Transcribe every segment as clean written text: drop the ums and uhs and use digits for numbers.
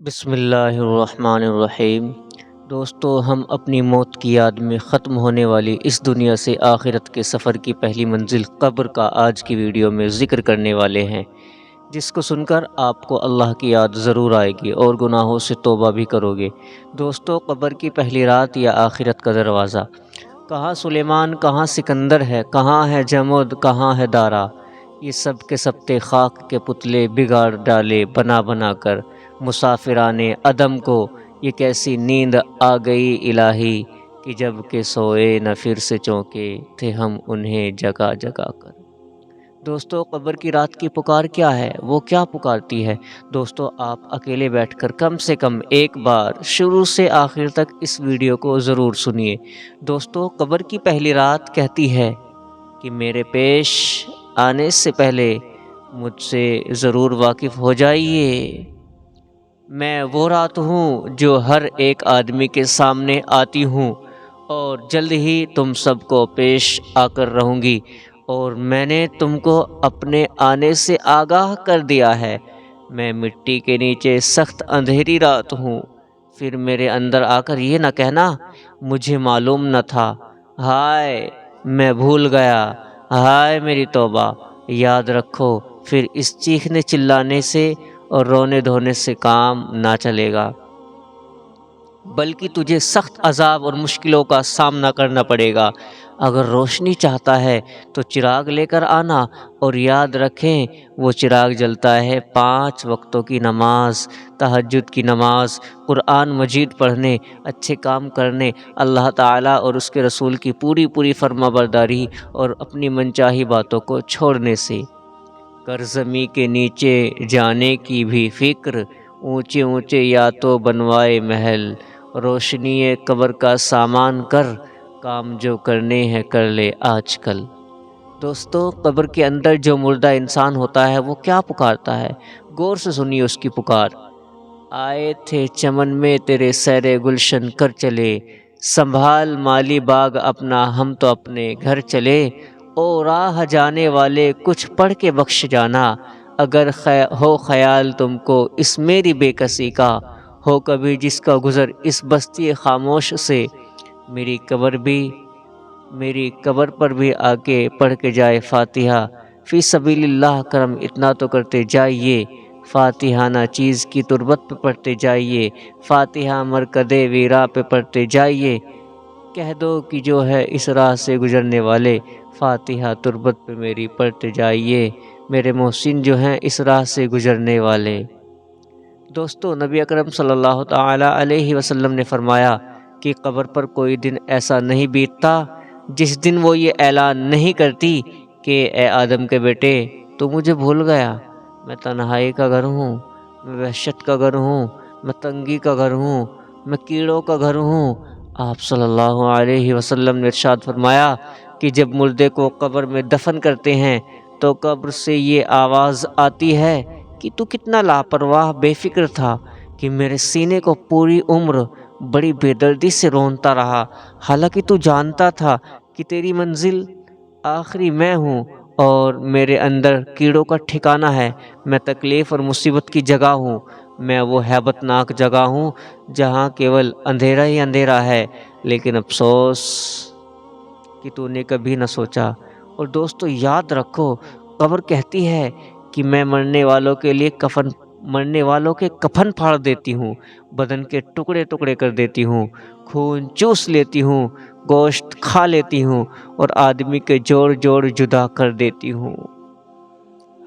بسم اللہ الرحمن الرحیم۔ دوستو، ہم اپنی موت کی یاد میں ختم ہونے والی اس دنیا سے آخرت کے سفر کی پہلی منزل قبر کا آج کی ویڈیو میں ذکر کرنے والے ہیں، جس کو سن کر آپ کو اللہ کی یاد ضرور آئے گی اور گناہوں سے توبہ بھی کرو گے۔ دوستو، قبر کی پہلی رات یا آخرت کا دروازہ۔ کہاں سلیمان، کہاں سکندر ہے، کہاں ہے جمود، کہاں ہے دارا، یہ سب کے سب تے خاک کے پتلے بگاڑ ڈالے بنا بنا کر مسافرانے عدم کو، یہ کیسی نیند آ گئی الہی کہ جب کہ سوئے نہ پھر سے چونکے تھے ہم انہیں جگا جگا کر۔ دوستو، قبر کی رات کی پکار کیا ہے؟ وہ کیا پکارتی ہے؟ دوستو، آپ اکیلے بیٹھ کر کم سے کم ایک بار شروع سے آخر تک اس ویڈیو کو ضرور سنیے۔ دوستو، قبر کی پہلی رات کہتی ہے کہ میرے پیش آنے سے پہلے مجھ سے ضرور واقف ہو جائیے۔ میں وہ رات ہوں جو ہر ایک آدمی کے سامنے آتی ہوں اور جلد ہی تم سب کو پیش آ کر رہوں گی، اور میں نے تم کو اپنے آنے سے آگاہ کر دیا ہے۔ میں مٹی کے نیچے سخت اندھیری رات ہوں، پھر میرے اندر آ کر یہ نہ کہنا مجھے معلوم نہ تھا، ہائے میں بھول گیا، ہائے میری توبہ۔ یاد رکھو، پھر اس چیخنے چلانے سے اور رونے دھونے سے کام نہ چلے گا، بلکہ تجھے سخت عذاب اور مشکلوں کا سامنا کرنا پڑے گا۔ اگر روشنی چاہتا ہے تو چراغ لے کر آنا، اور یاد رکھیں وہ چراغ جلتا ہے 5 وقتوں کی نماز، تہجد کی نماز، قرآن مجید پڑھنے، اچھے کام کرنے، اللہ تعالیٰ اور اس کے رسول کی پوری فرما برداری اور اپنی منچاہی باتوں کو چھوڑنے سے۔ کر زمیں کے نیچے جانے کی بھی فکر، اونچے اونچے یا تو بنوائے محل، روشنی قبر کا سامان کر، کام جو کرنے ہیں کر لے آج کل۔ دوستو، قبر کے اندر جو مردہ انسان ہوتا ہے وہ کیا پکارتا ہے؟ غور سے سنیے اس کی پکار۔ آئے تھے چمن میں تیرے سیر گلشن کر چلے، سنبھال مالی باغ اپنا ہم تو اپنے گھر چلے، او راہ جانے والے کچھ پڑھ کے بخش جانا، اگر ہو خیال تم کو اس میری بے کسی کا، ہو کبھی جس کا گزر اس بستی خاموش سے، میری قبر پر بھی آ کے پڑھ کے جائے فاتحہ، فی سبیل اللہ کرم اتنا تو کرتے جائیے، فاتحہ نہ چیز کی تربت پہ پڑھتے جائیے، فاتحہ مرکد ویرا پہ پڑھتے جائیے، کہہ دو کہ جو ہے اس راہ سے گزرنے والے، فاتحہ تربت پہ میری پڑھتے جائیے، میرے محسن جو ہیں اس راہ سے گزرنے والے۔ دوستو، نبی اکرم صلی اللہ تعالی علیہ وسلم نے فرمایا کہ قبر پر کوئی دن ایسا نہیں بیتتا جس دن وہ یہ اعلان نہیں کرتی کہ اے آدم کے بیٹے تو مجھے بھول گیا، میں تنہائی کا گھر ہوں، میں وحشت کا گھر ہوں، میں تنگی کا گھر ہوں، میں کیڑوں کا گھر ہوں۔ آپ صلی اللہ علیہ وسلم نے ارشاد فرمایا کہ جب مردے کو قبر میں دفن کرتے ہیں تو قبر سے یہ آواز آتی ہے کہ تو کتنا لاپرواہ بے فکر تھا کہ میرے سینے کو پوری عمر بڑی بے دردی سے رونتا رہا، حالانکہ تو جانتا تھا کہ تیری منزل آخری میں ہوں اور میرے اندر کیڑوں کا ٹھکانہ ہے، میں تکلیف اور مصیبت کی جگہ ہوں، میں وہ ہیبت ناک جگہ ہوں جہاں کیول اندھیرا ہی اندھیرا ہے، لیکن افسوس کہ تو نے کبھی نہ سوچا۔ اور دوستو، یاد رکھو، قبر کہتی ہے کہ میں مرنے والوں کے کفن پھاڑ دیتی ہوں، بدن کے ٹکڑے ٹکڑے کر دیتی ہوں، خون چوس لیتی ہوں، گوشت کھا لیتی ہوں، اور آدمی کے جوڑ جوڑ جدا کر دیتی ہوں۔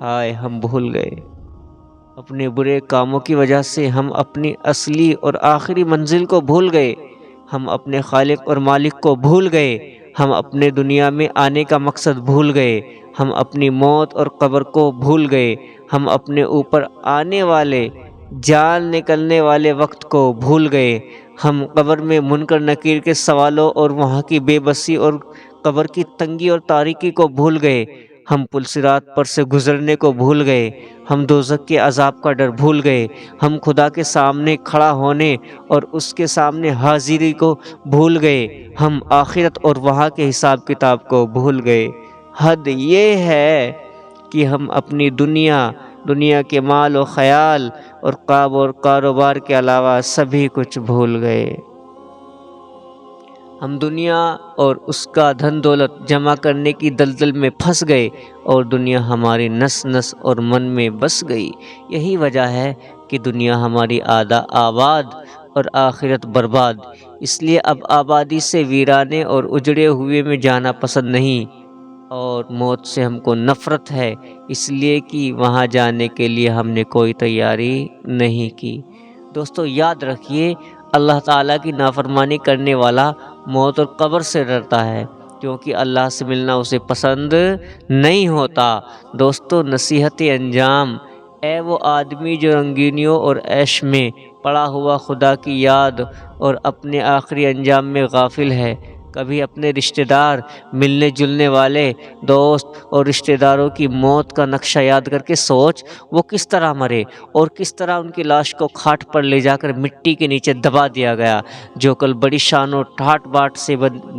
ہائے ہم بھول گئے، اپنے برے کاموں کی وجہ سے ہم اپنی اصلی اور آخری منزل کو بھول گئے، ہم اپنے خالق اور مالک کو بھول گئے، ہم اپنے دنیا میں آنے کا مقصد بھول گئے، ہم اپنی موت اور قبر کو بھول گئے، ہم اپنے اوپر آنے والے جان نکلنے والے وقت کو بھول گئے، ہم قبر میں منکر نکیر کے سوالوں اور وہاں کی بے بسی اور قبر کی تنگی اور تاریکی کو بھول گئے، ہم پل صراط پر سے گزرنے کو بھول گئے، ہم دوزخ کے عذاب کا ڈر بھول گئے، ہم خدا کے سامنے کھڑا ہونے اور اس کے سامنے حاضری کو بھول گئے، ہم آخرت اور وہاں کے حساب کتاب کو بھول گئے۔ حد یہ ہے کہ ہم اپنی دنیا دنیا کے مال و خیال اور خواب اور کاروبار کے علاوہ سبھی کچھ بھول گئے۔ ہم دنیا اور اس کا دھن دولت جمع کرنے کی دلدل میں پھنس گئے اور دنیا ہماری نس نس اور من میں بس گئی۔ یہی وجہ ہے کہ دنیا ہماری آباد اور آخرت برباد۔ اس لیے اب آبادی سے ویرانے اور اجڑے ہوئے میں جانا پسند نہیں، اور موت سے ہم کو نفرت ہے، اس لیے کہ وہاں جانے کے لیے ہم نے کوئی تیاری نہیں کی۔ دوستو یاد رکھیے، اللہ تعالیٰ کی نافرمانی کرنے والا موت اور قبر سے ڈرتا ہے، کیونکہ اللہ سے ملنا اسے پسند نہیں ہوتا۔ دوستو نصیحت انجام: اے وہ آدمی جو رنگینیوں اور عیش میں پڑا ہوا خدا کی یاد اور اپنے آخری انجام میں غافل ہے، کبھی اپنے رشتہ دار، ملنے جلنے والے، دوست اور رشتہ داروں کی موت کا نقشہ یاد کر کے سوچ، وہ کس طرح مرے اور کس طرح ان کی لاش کو کھاٹ پر لے جا کر مٹی کے نیچے دبا دیا گیا۔ جو کل بڑی شان و ٹھاٹ باٹ سے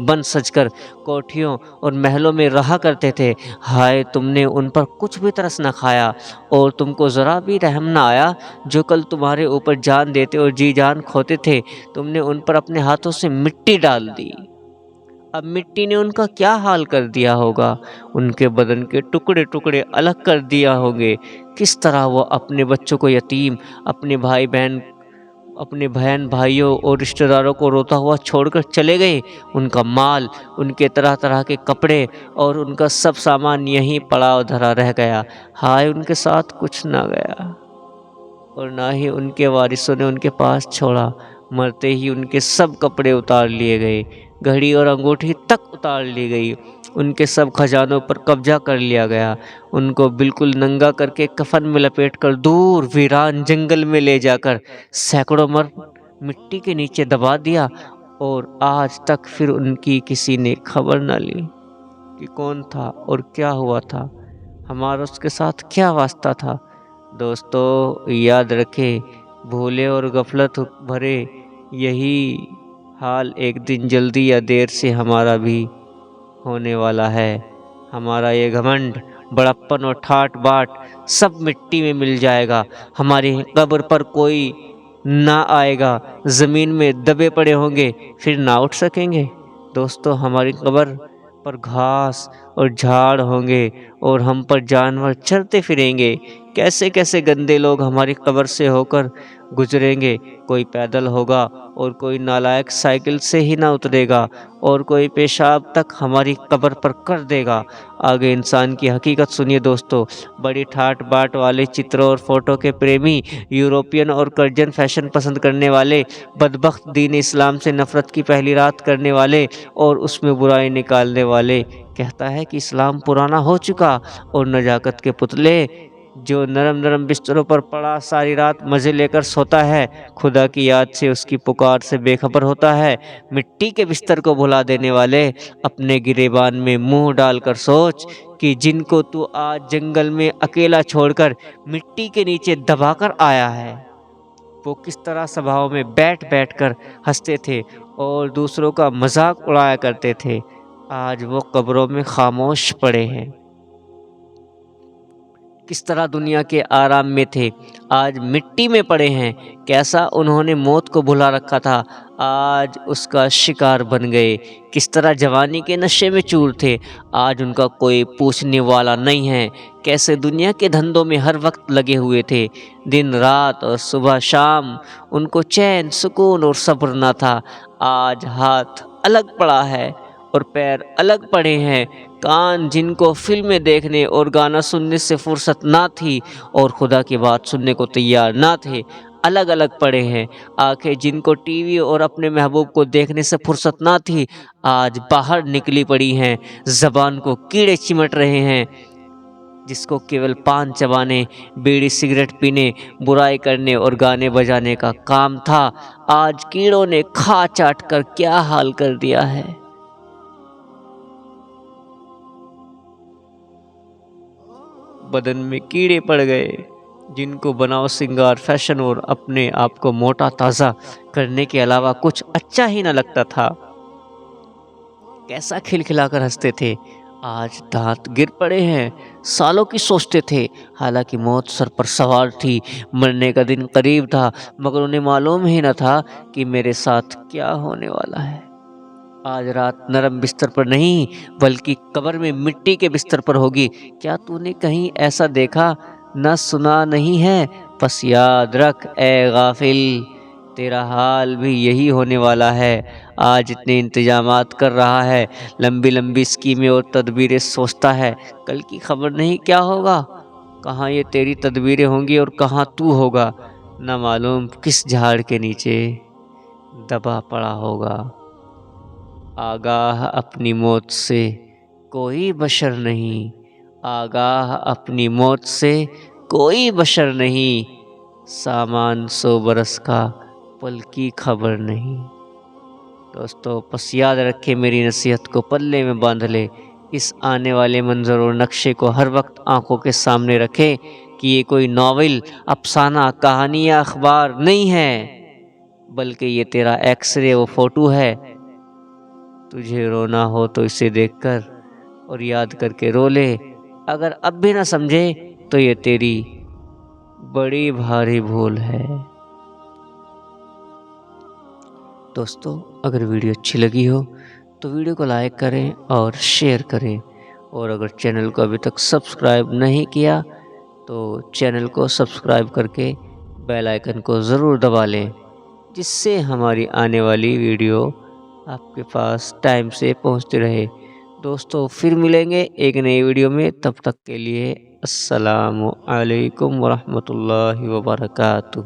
بن سج کر کوٹھیوں اور محلوں میں رہا کرتے تھے، ہائے تم نے ان پر کچھ بھی ترس نہ کھایا اور تم کو ذرا بھی رحم نہ آیا۔ جو کل تمہارے اوپر جان دیتے اور جی جان کھوتے تھے، تم نے ان پر اپنے ہاتھوں سے مٹی ڈال دی۔ اب مٹی نے ان کا کیا حال کر دیا ہوگا، ان کے بدن کے ٹکڑے ٹکڑے الگ کر دیا ہوں گے۔ کس طرح وہ اپنے بچوں کو یتیم، اپنے بہن بھائیوں اور رشتہ داروں کو روتا ہوا چھوڑ کر چلے گئے۔ ان کا مال، ان کے طرح طرح کے کپڑے اور ان کا سب سامان یہیں پڑا دھرا رہ گیا، ہائے ان کے ساتھ کچھ نہ گیا اور نہ ہی ان کے وارثوں نے ان کے پاس چھوڑا۔ مرتے ہی ان کے سب کپڑے اتار لیے گئے، گھڑی اور انگوٹھی تک اتار لی گئی، ان کے سب خزانوں پر قبضہ کر لیا گیا، ان کو بالکل ننگا کر کے کفن میں لپیٹ کر دور ویران جنگل میں لے جا کر سینکڑوں مٹی کے نیچے دبا دیا، اور آج تک پھر ان کی کسی نے خبر نہ لی کہ کون تھا اور کیا ہوا تھا، ہمارا اس کے ساتھ کیا واسطہ تھا۔ دوستو یاد رکھیں، بھولے اور غفلت بھرے یہی حال ایک دن جلدی یا دیر سے ہمارا بھی ہونے والا ہے۔ ہمارا یہ گھمنڈ، بڑپن اور ٹھاٹ باٹ سب مٹی میں مل جائے گا، ہماری قبر پر کوئی نہ آئے گا، زمین میں دبے پڑے ہوں گے، پھر نہ اٹھ سکیں گے۔ دوستو ہماری قبر پر گھاس اور جھاڑ ہوں گے اور ہم پر جانور چرتے پھریں گے۔ کیسے کیسے گندے لوگ ہماری قبر سے ہو کر گزریں گے، کوئی پیدل ہوگا اور کوئی نالائق سائیکل سے ہی نہ اترے گا اور کوئی پیشاب تک ہماری قبر پر کر دے گا۔ آگے انسان کی حقیقت سنیے دوستو۔ بڑی ٹھاٹ باٹ والے چتروں اور فوٹو کے پریمی، یورپین اور کرجن فیشن پسند کرنے والے، بدبخت دین اسلام سے نفرت کی پہلی رات کرنے والے اور اس میں برائی نکالنے والے، کہتا ہے کہ اسلام پرانا ہو چکا، اور نجاکت کے پتلے جو نرم نرم بستروں پر پڑا ساری رات مزے لے کر سوتا ہے، خدا کی یاد سے، اس کی پکار سے بے خبر ہوتا ہے۔ مٹی کے بستر کو بھلا دینے والے، اپنے گریبان میں منہ ڈال کر سوچ کہ جن کو تو آج جنگل میں اکیلا چھوڑ کر مٹی کے نیچے دبا کر آیا ہے، وہ کس طرح سبھاؤں میں بیٹھ بیٹھ کر ہنستے تھے اور دوسروں کا مذاق اڑایا کرتے تھے، آج وہ قبروں میں خاموش پڑے ہیں۔ کس طرح دنیا کے آرام میں تھے، آج مٹی میں پڑے ہیں۔ کیسا انہوں نے موت کو بھلا رکھا تھا، آج اس کا شکار بن گئے۔ کس طرح جوانی کے نشے میں چور تھے، آج ان کا کوئی پوچھنے والا نہیں ہے۔ کیسے دنیا کے دھندوں میں ہر وقت لگے ہوئے تھے، دن رات اور صبح شام، ان کو چین، سکون اور صبر نہ تھا، آج ہاتھ الگ پڑا ہے اور پیر الگ پڑے ہیں۔ کان جن کو فلمیں دیکھنے اور گانا سننے سے فرصت نہ تھی اور خدا کی بات سننے کو تیار نہ تھے، الگ الگ پڑے ہیں۔ آنکھیں جن کو ٹی وی اور اپنے محبوب کو دیکھنے سے فرصت نہ تھی، آج باہر نکلی پڑی ہیں۔ زبان کو کیڑے چمٹ رہے ہیں، جس کو کیول پان چبانے، بیڑی سگریٹ پینے، برائی کرنے اور گانے بجانے کا کام تھا، آج کیڑوں نے کھا چاٹ کر کیا حال کر دیا ہے۔ بدن میں کیڑے پڑ گئے، جن کو بناؤ سنگار، فیشن اور اپنے آپ کو موٹا تازہ کرنے کے علاوہ کچھ اچھا ہی نہ لگتا تھا۔ کیسا کھلکھلا کر ہنستے تھے، آج دانت گر پڑے ہیں، سالوں کی سوچتے تھے، حالانکہ موت سر پر سوار تھی، مرنے کا دن قریب تھا، مگر انہیں معلوم ہی نہ تھا کہ میرے ساتھ کیا ہونے والا ہے۔ آج رات نرم بستر پر نہیں بلکہ قبر میں مٹی کے بستر پر ہوگی۔ کیا تو نے کہیں ایسا دیکھا نہ سنا نہیں ہے؟ بس یاد رکھ اے غافل، تیرا حال بھی یہی ہونے والا ہے۔ آج اتنے انتظامات کر رہا ہے، لمبی لمبی اسکیمیں اور تدبیریں سوچتا ہے، کل کی خبر نہیں کیا ہوگا۔ کہاں یہ تیری تدبیریں ہوں گی اور کہاں تو ہوگا، نہ معلوم کس جھاڑ کے نیچے دبا پڑا ہوگا۔ آگاہ اپنی موت سے کوئی بشر نہیں، آگاہ اپنی موت سے کوئی بشر نہیں، سامان 100 برس کا پل کی خبر نہیں۔ دوستو پس یاد رکھے، میری نصیحت کو پلے میں باندھ لے، اس آنے والے منظر اور نقشے کو ہر وقت آنکھوں کے سامنے رکھے کہ یہ کوئی ناول، افسانہ، کہانی یا اخبار نہیں ہے، بلکہ یہ تیرا ایکس رے و فوٹو ہے۔ تجھے رونا ہو تو اسے دیکھ کر اور یاد کر کے رو لے، اگر اب بھی نہ سمجھے تو یہ تیری بڑی بھاری بھول ہے۔ دوستو اگر ویڈیو اچھی لگی ہو تو ویڈیو کو لائک کریں اور شیئر کریں، اور اگر چینل کو ابھی تک سبسکرائب نہیں کیا تو چینل کو سبسکرائب کر کے بیل آئیکن کو ضرور دبا لیں، جس سے ہماری آنے والی ویڈیو آپ کے پاس ٹائم سے پہنچتی رہے۔ دوستو پھر ملیں گے ایک نئی ویڈیو میں، تب تک کے لیے السلام علیکم ورحمۃ اللہ وبرکاتہ۔